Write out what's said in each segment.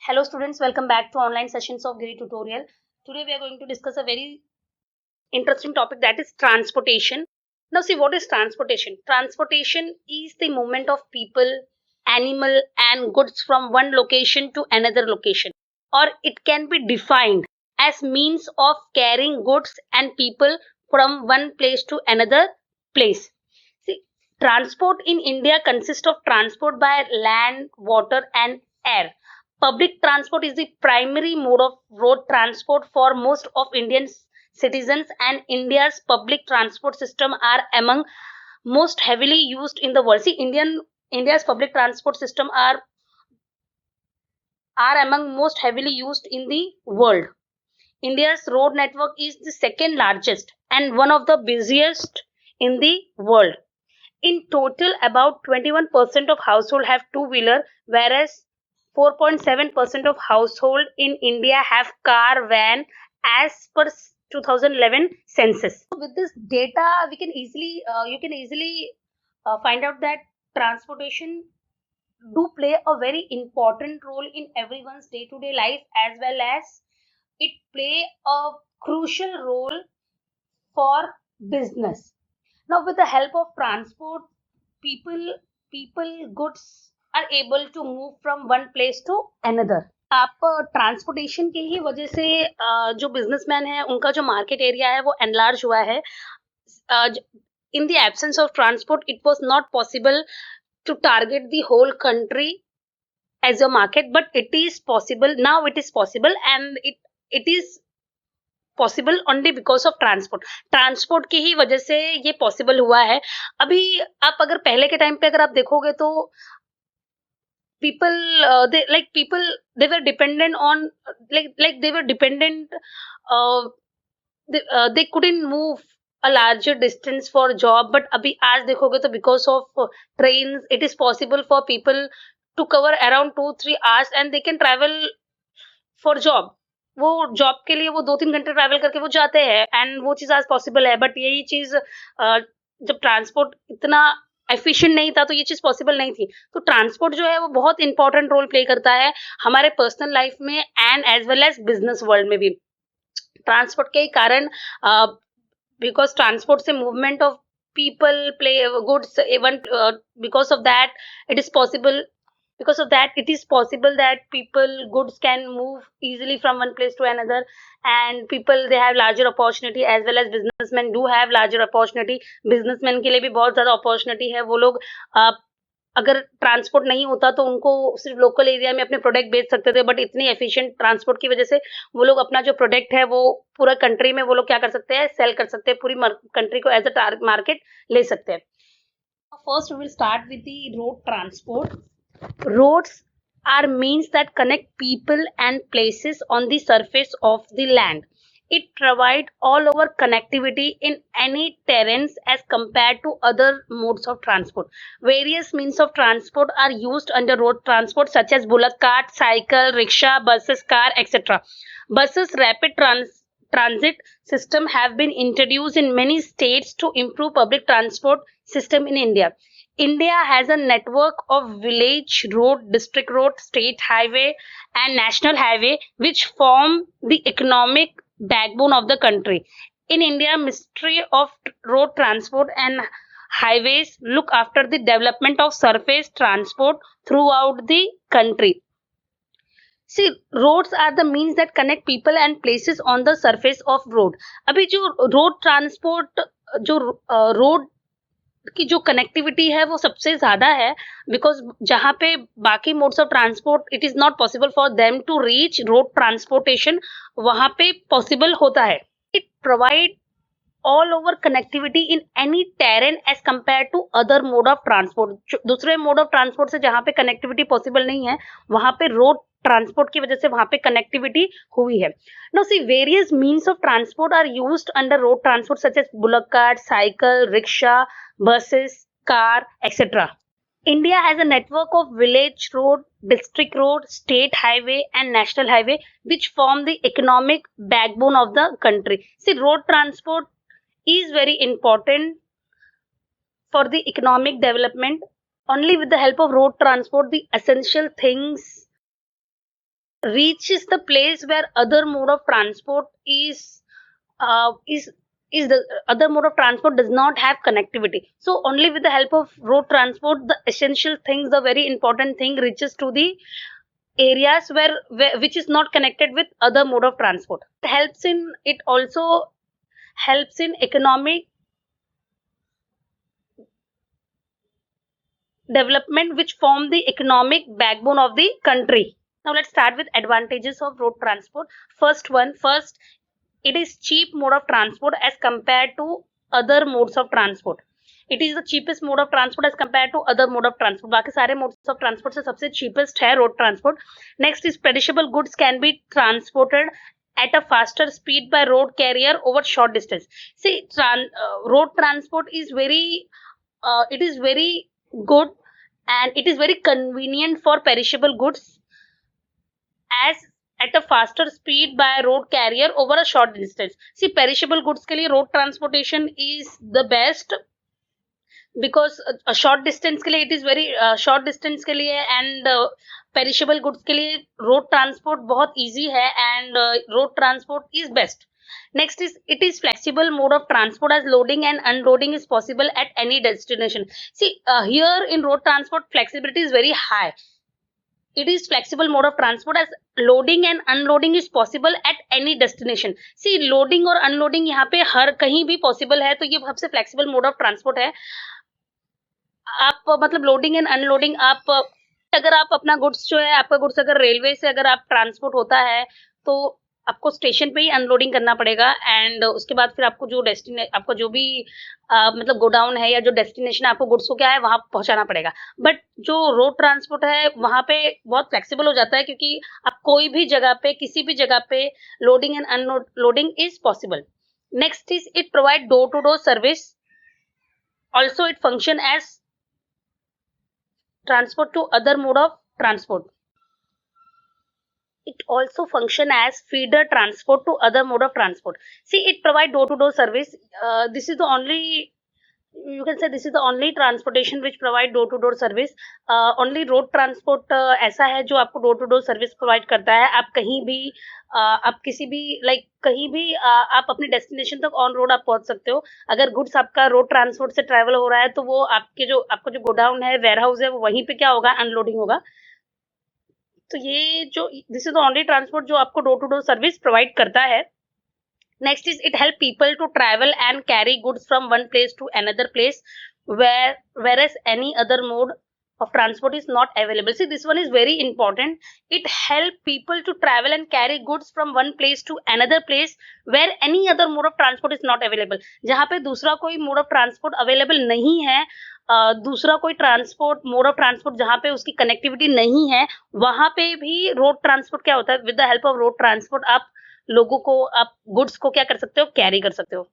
Hello students, welcome back to online sessions of Giri tutorial. Today we are going to discuss a very interesting topic, that is transportation. Now see, what is transportation? Transportation is the movement of people, animal and goods from one location to another location, or it can be defined as means of carrying goods and people from one place to another place. See, transport in India consists of transport by land, water and air. Public transport is the primary mode of road transport for most of Indian citizens, and India's public transport system are among most heavily used in the world. See, India's public transport system are among most heavily used in the world. India's road network is the second largest and one of the busiest in the world. In total, about 21% of households have two-wheeler, whereas 4.7% of households in India have car, van, as per 2011 census. With this data, you can easily find out that transportation do play a very important role in everyone's day-to-day life, as well as it play a crucial role for business. Now, with the help of transport, people goods are able to move from one place to another. आप transportation के ही वजह से जो businessman है उनका जो market area है वो एनलार्ज हुआ है. In the absence of transport, it was not possible to target the whole country as a market, but it is possible now. It is possible, and it is possible only because of transport की ही वजह से ये possible हुआ है. अभी आप अगर पहले के टाइम पे अगर आप देखोगे तो people they were dependent on they were dependent they couldn't move a larger distance for job, but अभी आज देखोगे तो because of trains it is possible for people to cover around 2-3 hours and they can travel for job. वो job के लिए वो 2-3 घंटे travel करके वो जाते हैं एंड वो चीज आज पॉसिबल है. बट यही चीज जब ट्रांसपोर्ट इतना एफिशिएंट नहीं था तो ये चीज पॉसिबल नहीं थी. तो ट्रांसपोर्ट जो है वो बहुत इंपॉर्टेंट रोल प्ले करता है हमारे पर्सनल लाइफ में and as well as business world में भी. ट्रांसपोर्ट के कारण बिकॉज ट्रांसपोर्ट से movement of people play goods even because of that it is possible it is possible that people goods can move easily from one place to another, and people they have larger opportunity as well as businessmen do have larger opportunity. businessmen के लिए भी बहुत ज्यादा opportunity है. वो लोग अगर transport नहीं होता तो उनको सिर्फ लोकल एरिया में अपने प्रोडक्ट बेच सकते थे, बट इतनी एफिशिएंट ट्रांसपोर्ट की वजह से वो लोग अपना जो प्रोडक्ट है वो पूरा कंट्री में वो लोग क्या कर सकते हैं, सेल कर सकते हैं, पूरी कंट्री को एज अ मार्केट ले सकते हैं. First we will start with the road transport. Roads are means that connect people and places on the surface of the land. It provides all over connectivity in any terrains as compared to other modes of transport. Various means of transport are used under road transport such as bullock cart, cycle, rickshaw, buses, car, etc. Buses rapid transit system have been introduced in many states to improve public transport system in India. India has a network of village road, district road, state highway and national highway which form the economic backbone of the country. In India, Ministry of Road Transport and Highways look after the development of surface transport throughout the country. See, roads are the means that connect people and places on the surface of road. अभी जो road transport जो road की जो connectivity है वो सबसे ज्यादा है, बिकॉज जहां पे बाकी modes of transport it is not possible for them to reach road transportation, वहां पे पॉसिबल होता है. It provide all over connectivity in any terrain as compare to other mode of transport. दूसरे मोड ऑफ ट्रांसपोर्ट से जहां पे connectivity possible नहीं है वहां पे रोड ट्रांसपोर्ट की वजह से वहां पे कनेक्टिविटी हुई है. Now see, various means of transport are used under road transport such as bullock cart, cycle, rickshaw, buses, car, etc. India has a network of village road, district road, state highway and national highway which form the economic backbone of the country. See, road transport is very important for the economic development. Only with the help of road transport the essential things reaches the place where other mode of transport uh, is is the other mode of transport does not have connectivity. So only with the help of road transport, the essential things, the very important thing reaches to the areas where which is not connected with other mode of transport. It also helps in economic development, which form the economic backbone of the country. Now let's start with advantages of road transport. First, it is cheap mode of transport as compared to other modes of transport. It is the cheapest mode of transport as compared to other mode of transport. बाकी सारे modes of transport से सबसे cheapest है road transport. Next is perishable goods can be transported at a faster speed by road carrier over short distance. See, road transport is it is very good, and it is very convenient for perishable goods as at a faster speed by road carrier over a short distance. See, perishable goods के लिए road transportation is the best, because a short distance के लिए it is very short distance के लिए and perishable goods के लिए road transport बहुत easy है, and road transport is best. Next is, it is flexible mode of transport as loading and unloading is possible at any destination. See, here in road transport flexibility is very high. It is flexible mode of transport as loading and unloading is possible at any destination. See, loading और unloading यहाँ पे हर कहीं भी possible है, तो ये सबसे flexible mode of transport है. आप मतलब लोडिंग एंड अनलोडिंग, आप अगर आप अपना गुड्स जो है, आपका गुड्स अगर रेलवे से अगर आप ट्रांसपोर्ट होता है, तो आपको स्टेशन पे ही अनलोडिंग करना पड़ेगा, एंड उसके बाद फिर आपको आपको जो भी मतलब गोडाउन है या जो डेस्टिनेशन आपको गुड्स को क्या है वहां पहुंचाना पड़ेगा. बट जो रोड ट्रांसपोर्ट है वहां पे बहुत फ्लेक्सिबल हो जाता है, क्योंकि आप कोई भी जगह पे, किसी भी जगह पे loading and unloading is possible. Next is, it provide door to door service. Also it function as transport to other mode of transport. It also function as feeder transport to other mode of transport. See, it provide door to door service. This is the only, you can say this is the only transportation which provide door to door service. Only road transport ऐसा है जो आपको door to door service provide करता है. आप कहीं भी आप किसी भी कहीं भी आप अपने डेस्टिनेशन तक ऑन रोड आप पहुंच सकते हो. अगर गुड्स आपका रोड ट्रांसपोर्ट से ट्रेवल हो रहा है, तो वो आपका जो गोडाउन है, वेयर हाउस है, वो वहीं पे क्या होगा, अनलोडिंग होगा. तो ये जो this is the only transport जो आपको door to door service provide करता है. Next is, it help people to travel and carry goods from one place to another place whereas any other mode of transport is not available. See, this one is very important. It help people to travel and carry goods from one place to another place where any other mode of transport is not available. जहाँ पे दूसरा कोई mode of transport available नहीं है, दूसरा कोई mode of transport जहाँ पे उसकी कनेक्टिविटी नहीं है, वहां पे भी रोड ट्रांसपोर्ट क्या होता है, with the help of road transport आप लोगों को, आप गुड्स को क्या कर सकते हो, कैरी कर सकते हो.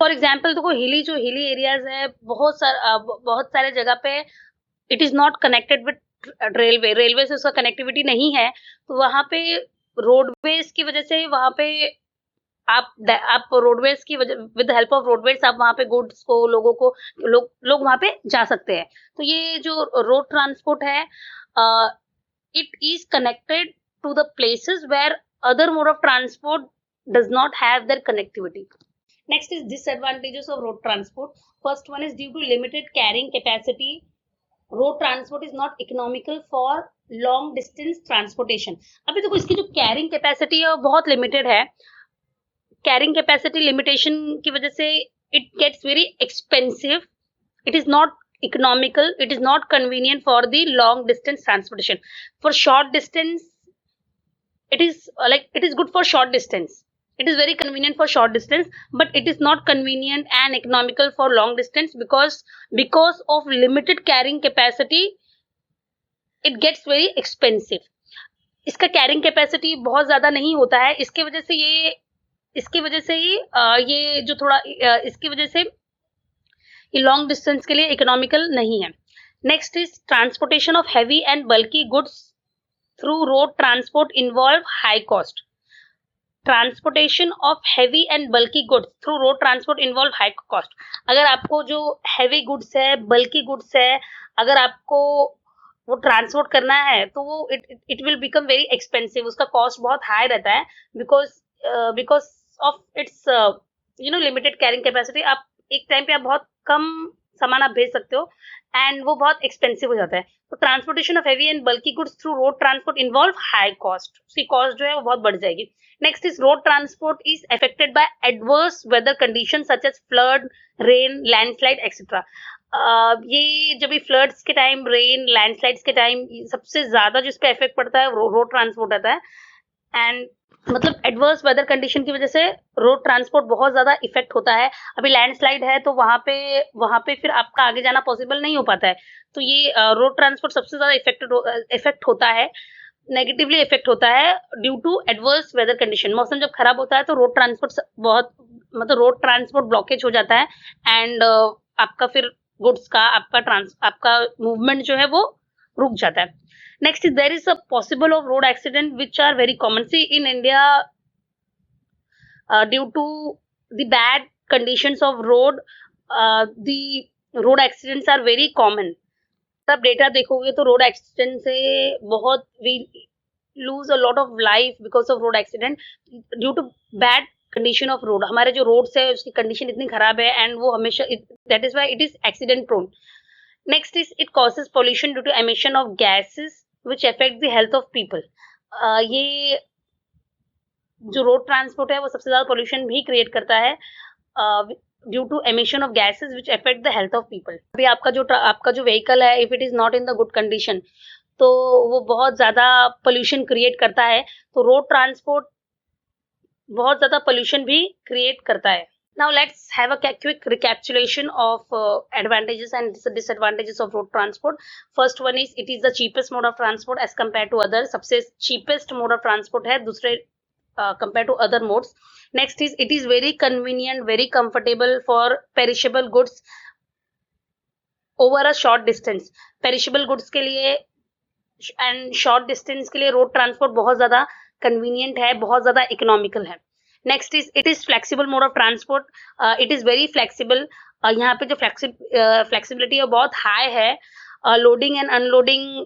फॉर एग्जाम्पल देखो, हिली एरियाज है, बहुत सारे जगह पे it is not connected with railway से उसका कनेक्टिविटी नहीं है, तो वहां पे रोडवेज की वजह से वहां पे आप रोडवेज की वजह, विद हेल्प ऑफ रोडवेज आप वहां पे गुड्स को, लोगों को, लोग वहां पे जा सकते हैं. तो ये जो रोड ट्रांसपोर्ट है, it is connected to the places where other mode of transport does not have their connectivity. Next is disadvantages of road transport. First one is, due to limited carrying capacity, road transport is not economical for long distance transportation. अभी देखो, इसकी जो carrying capacity है वो बहुत limited है. Carrying capacity limitation की वजह से it gets very expensive. It is not economical, it is not convenient for the long distance transportation. For short distance, it is good for short distance. It is very convenient for short distance, but it is not convenient and economical for long distance, because of limited carrying capacity it gets very expensive. इसका carrying capacity बहुत ज्यादा नहीं होता है, इसकी वजह से ये जो थोड़ा इसकी वजह से ये लॉन्ग डिस्टेंस के लिए इकोनॉमिकल नहीं है. Next is, transportation of heavy and bulky goods through road transport involve high cost. Transportation of heavy and bulky goods through road transport involve high cost. अगर आपको जो हैवी गुड्स है, बल्की goods है, अगर आपको वो ट्रांसपोर्ट करना है तो वो it will become very expensive, उसका कॉस्ट बहुत हाई रहता है, because because of its limited carrying capacity. आप एक टाइम पे आप बहुत कम सामान आप भेज सकते हो एंड वो बहुत एक्सपेंसिव हो जाता है। तो transportation of heavy and bulky goods through road transport involve high cost, उसकी कॉस्ट जो है वो बहुत बढ़ जाएगी। Next is road transport is affected by adverse weather condition such as flood, rain, landslide etcetera. ये जब भी फ्लड्स के टाइम, रेन, लैंडस्लाइड्स के टाइम सबसे ज्यादा जिस पे इफेक्ट पड़ता है रोड ट्रांसपोर्ट आता है। एंड मतलब एडवर्स वेदर कंडीशन की वजह से रोड ट्रांसपोर्ट बहुत ज्यादा इफेक्ट होता है। अभी लैंडस्लाइड है तो वहां पे फिर आपका आगे जाना पॉसिबल नहीं हो पाता है। तो ये रोड ट्रांसपोर्ट सबसे ज्यादा इफेक्ट होता है, नेगेटिवली इफेक्ट होता है due to adverse weather condition. मौसम जब खराब होता है तो रोड ट्रांसपोर्ट बहुत मतलब रोड ट्रांसपोर्ट ब्लॉकेज हो जाता है एंड आपका फिर गुड्स का आपका मूवमेंट जो है वो रुक जाता है। Next is there is a possible of road accident which are very common see in India due to the bad conditions of road. The road accidents are very common. तब data देखोगे तो road accident से बहुत we lose a lot of life because of road accident due to bad condition of road. हमारे जो roads है उसकी condition इतनी खराब है एंड वो हमेशा that is why it is accident prone. Next is it causes pollution due to emission of gases which affect the health of people. ये जो रोड ट्रांसपोर्ट है वो सबसे ज्यादा पोल्यूशन भी क्रिएट करता है due to emission of gases which affect the health of people. अभी आपका जो व्हीकल है if it is not in the good condition तो वो बहुत ज्यादा पोल्यूशन क्रिएट करता है। तो रोड ट्रांसपोर्ट बहुत ज्यादा पोल्यूशन भी क्रिएट करता है। Now let's have a quick recapitulation of advantages and disadvantages of road transport. First one is it is the cheapest mode of transport as compared to others. सबसे cheapest mode of transport है दूसरे compared to other modes. Next is it is very convenient, very comfortable for perishable goods over a short distance. Perishable goods के लिए and short distance के लिए road transport बहुत ज्यादा convenient है, बहुत ज्यादा इकोनॉमिकल है। Next is it is flexible mode of transport. It is very flexible. यहाँ पे जो फ्लेक्सिबिलिटी है बहुत हाई है। लोडिंग एंड अनलोडिंग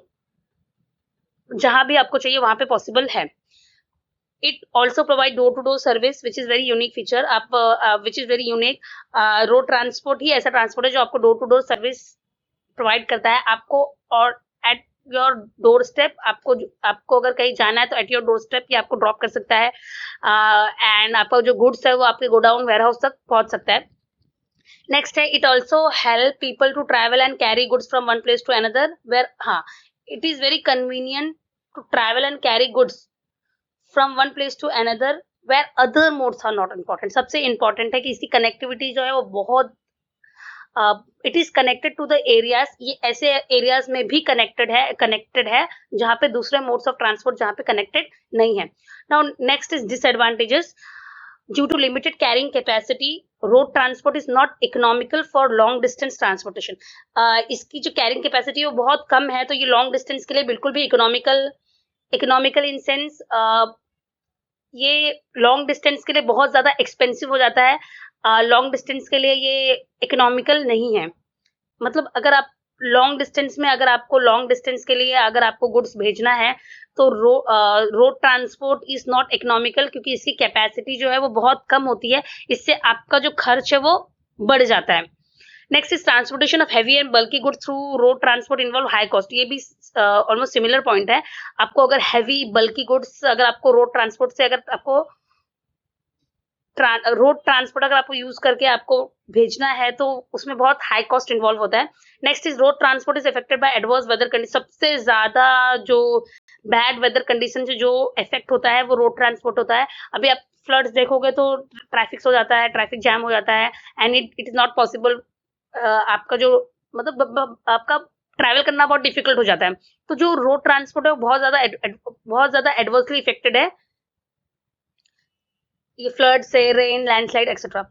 जहां भी आपको चाहिए वहां पे पॉसिबल है। It also provide door to door service which is very unique feature. Which is very unique. Road transport ही ऐसा ट्रांसपोर्ट है जो आपको door to door service provide करता है आपको, और एट योर डोर स्टेप आपको अगर कहीं जाना है तो एट योर डोर स्टेप ये आपको ड्रॉप कर सकता है एंड आपका जो गुड्स है वो आपके गोडाउन वेयरहाउस तक पहुंच सकता है। नेक्स्ट है it also help people to travel and carry goods from one place to another where it is very convenient to travel and carry goods from one place to another where other modes are not important. सबसे important है कि इसकी connectivity जो है वो बहुत it is connected to the areas. ये ऐसे एरियाज में भी कनेक्टेड है जहां पे दूसरे मोड्स ऑफ ट्रांसपोर्ट जहां पे कनेक्टेड नहीं है। Now next is disadvantages. Due to limited carrying capacity road transport is not economical for long distance transportation. इसकी जो कैरिंग कैपेसिटी है वो बहुत कम है तो ये लॉन्ग डिस्टेंस के लिए बिल्कुल भी इकोनॉमिकल इन सेंस ये लॉन्ग डिस्टेंस के लिए बहुत ज्यादा एक्सपेंसिव हो जाता है। लॉन्ग डिस्टेंस के लिए ये इकोनॉमिकल नहीं है। मतलब अगर आप लॉन्ग डिस्टेंस में अगर आपको गुड्स भेजना है तो road transport is not economical क्योंकि इसकी कैपेसिटी जो है वो बहुत कम होती है। इससे आपका जो खर्च है वो बढ़ जाता है। Next is transportation of heavy and bulky goods through road transport involve high cost. ये भी ऑलमोस्ट सिमिलर पॉइंट है। आपको अगर हैवी बल्की गुड्स अगर आपको रोड ट्रांसपोर्ट से अगर आपको रोड ट्रांसपोर्ट अगर आपको यूज करके आपको भेजना है तो उसमें बहुत हाई कॉस्ट इन्वॉल्व होता है। Next is road transport is affected by adverse weather condition. सबसे ज्यादा जो बैड वेदर कंडीशन से जो इफेक्ट होता है वो रोड ट्रांसपोर्ट होता है। अभी आप फ्लड्स देखोगे तो ट्रैफिक हो जाता है, ट्रैफिक जैम हो जाता है and it is not possible. आपका जो मतलब आपका ट्रैवल करना बहुत डिफिकल्ट हो जाता है। तो जो रोड ट्रांसपोर्ट है वो बहुत ज्यादा एडवर्सली इफेक्टेड है ये फ्लड से, rain, landslide etcetera.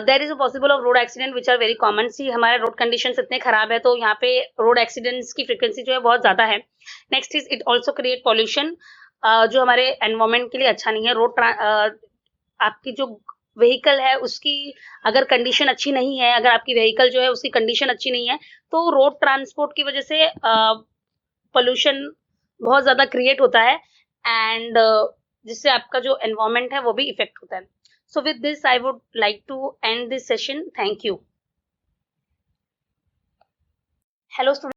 There is a possible of road accident which are very common. See हमारे रोड कंडीशंस इतने खराब है तो यहाँ पे रोड एक्सीडेंट्स की फ्रीक्वेंसी जो है बहुत ज्यादा है। Next is it also create pollution जो हमारे एनवायरमेंट के लिए अच्छा नहीं है। आपकी जो व्हीकल है उसकी अगर कंडीशन अच्छी नहीं है, अगर आपकी व्हीकल जो है उसकी कंडीशन अच्छी नहीं है, तो रोड ट्रांसपोर्ट की वजह से पोल्यूशन बहुत ज़्यादा क्रिएट होता है एंड जिससे आपका जो एनवायरनमेंट है वो भी इफेक्ट होता है। So with this I would like to end this session. Thank you. Hello